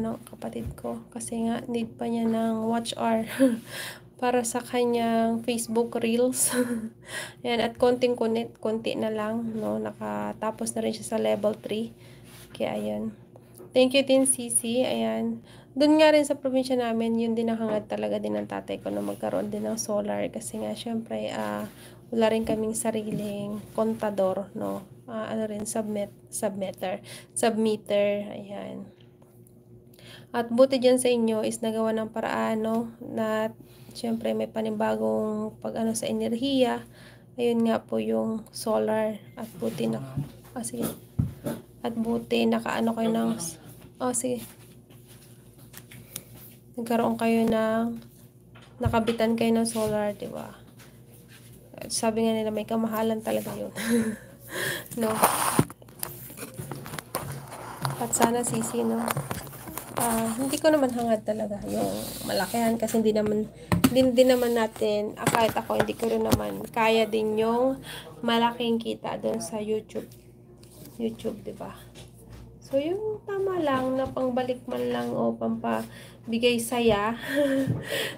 ng kapatid ko. Kasi nga, need pa niya ng watch hour para sa kanyang Facebook Reels. Ayan, at konti na lang, no? Nakatapos na rin siya sa level 3. Kaya, ayan. Thank you din, Sisi. Ayan. Doon nga rin sa probinsya namin, yun din ang hangad talaga din ng tatay ko na magkaroon din ng solar. Kasi nga, syempre, wala rin kaming sariling kontador, no? Ano rin, submeter. Ayan. At buti dyan sa inyo is nagawa ng paraan, no? Na, syempre, may panibagong pag-ano sa enerhiya. Ayun nga po yung solar. At buti na, sige. At buti, nakaano kayo ng, sige. Nagkaroon kayo ng, nakabitan kayo ng solar, di ba? Sabi nga nila, may kamahalan talaga yun. No? At sana, Sisi, no? Hindi ko naman hangad talaga yung malakihan kasi hindi naman natin, kahit ako, hindi ko rin naman kaya din yung malaking kita doon sa YouTube, di ba? So, yung tama lang na pangbalik man lang o pampabigay saya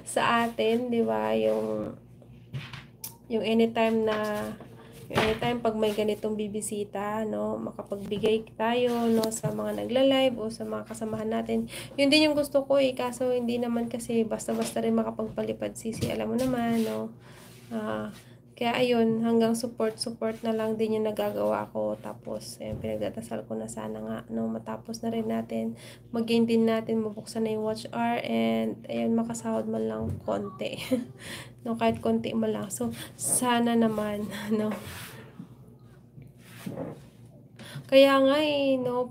sa atin, di ba? Yung anytime pag may ganitong bibisita, no, makapagbigay tayo, no, sa mga nagla-live o sa mga kasamahan natin. Yun din yung gusto ko kaso hindi naman kasi basta-basta rin makapagpalipad, Sisi, alam mo naman, no. Kaya ayun, hanggang support na lang din yung nagagawa ko. Tapos, pinagdadasal ko na sana nga, no, matapos na rin natin, mag-gain din natin, mabuksan na yung watch hour, and ayun, makasahod man lang konti. No, kahit konti man lang. So, sana naman, no. Kaya nga no,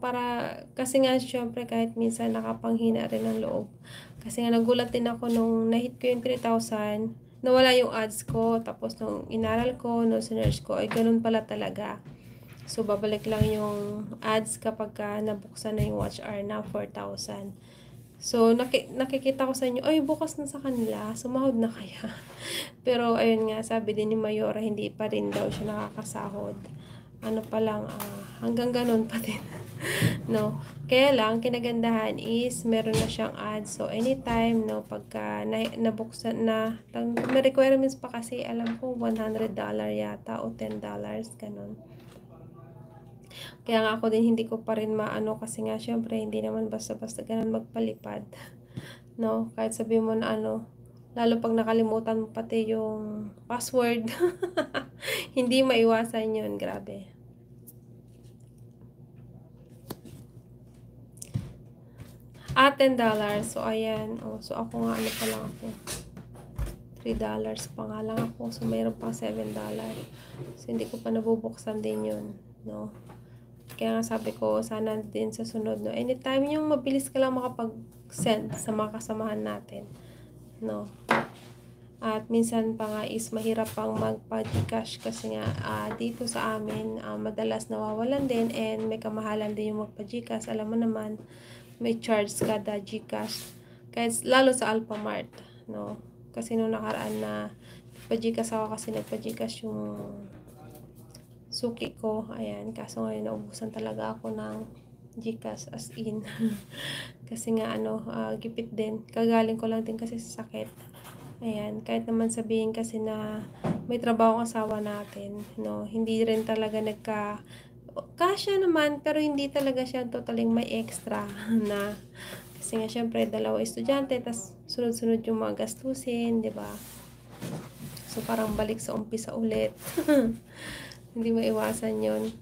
kasi nga syempre kahit minsan nakapanghina rin ang loob. Kasi nga nagulat din ako nung nahit ko yung 3,000, nawala yung ads ko, tapos nung inaral ko, nung sinerge ko, ay ganun pala talaga. So, babalik lang yung ads kapag nabuksan na yung watch hour na 4,000. So, nakikita ko sa inyo, ay, bukas na sa kanila, sumahod na kaya. Pero, ayun nga, sabi din ni Mayora, hindi pa rin daw siya nakakasahod. Ano pa lang, hanggang ganun pa din. No? Kaya lang, kinagandahan is, meron na siyang ads. So, anytime, no, pagka nabuksan na, may requirements pa kasi, alam ko, $100 yata o $10, ganun. Kaya nga ako din hindi ko pa rin maano kasi nga syempre hindi naman basta-basta ganun magpalipad. No? Kahit sabi mo na ano, lalo pag nakalimutan mo pati yung password. Hindi maiwasan yun, grabe. $10. So, ayan. So, ako nga, ano pa lang ako. $3 pa nga lang ako. So, mayroon pang $7. So, hindi ko pa nabubuksan din yun. No? Kaya nga sabi ko, sana din sa sunod, no? Anytime yung mabilis ka lang makapag-send sa mga kasamahan natin. No? At minsan pa nga is mahirap pang magpa-Gcash kasi nga dito sa amin, madalas nawawalan din and may kamahalan din yung magpa-Gcash. Alam mo naman, may charge kada Gcash. Kahit lalo sa Alphamart, no? Kasi nung nakaraan na nagpa-Gcash ako kasi nagpa-Gcash yung suki ko. Ayan, kaso ngayon naubusan talaga ako ng Gcash as in. Kasi nga gipit din. Kagaling ko lang din kasi sa sakit. Ayan, kahit naman sabihin kasi na may trabaho ang asawa natin, no, hindi rin talaga kasya naman, pero hindi talaga siya totaling may extra na, kasi nga syempre, 2 estudyante, tas sunod-sunod yung mga gastusin, di ba? So, parang balik sa umpisa ulit. Hindi maiwasan yun.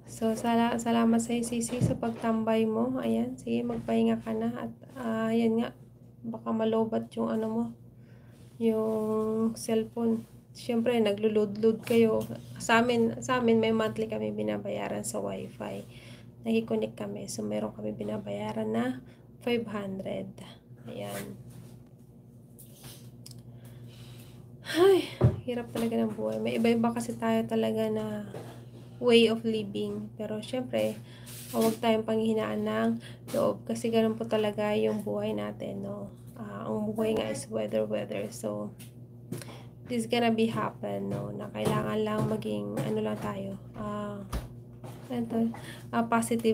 So, salamat sa Sisi sa pagtambay mo. Ayan, sige, magpahinga ka na. At, ayan nga, baka malobat yung yung cellphone. Siyempre, naglo-load kayo. Sa amin, may monthly kami binabayaran sa wifi. Nakikonnect kami. So, meron kami binabayaran na 500. Ayan. Ay, hirap talaga ng buhay. May iba-iba kasi tayo talaga na way of living. Pero syempre, huwag tayong panghihinaan ng loob kasi ganun po talaga yung buhay natin, no? Ang buhay nga is weather. So, this gonna be happen, no? Na kailangan lang maging, lang tayo, positive